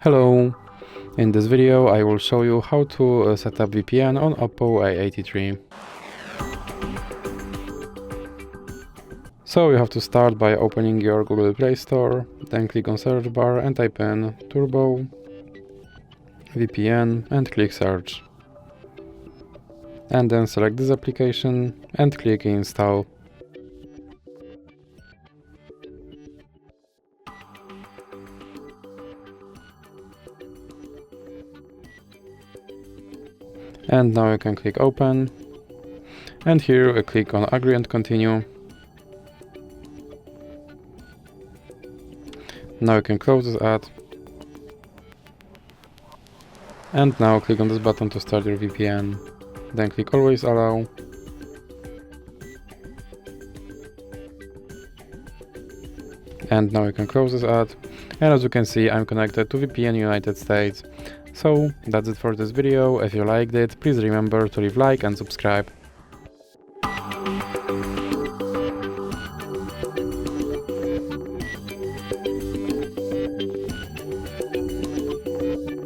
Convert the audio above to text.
Hello! In this video I will show you how to set up VPN on Oppo A83. So you have to start by opening your Google Play Store, then click on search bar and type in Turbo VPN and click search. And then select this application and click install. And now you can click open, and here you click on agree and continue. Now you can close this ad, and now click on this button to start your VPN, then click always allow, and now you can close this ad, and as you can see I'm connected to VPN United States. So that's it for this video. If you liked it, please remember to leave a like and subscribe.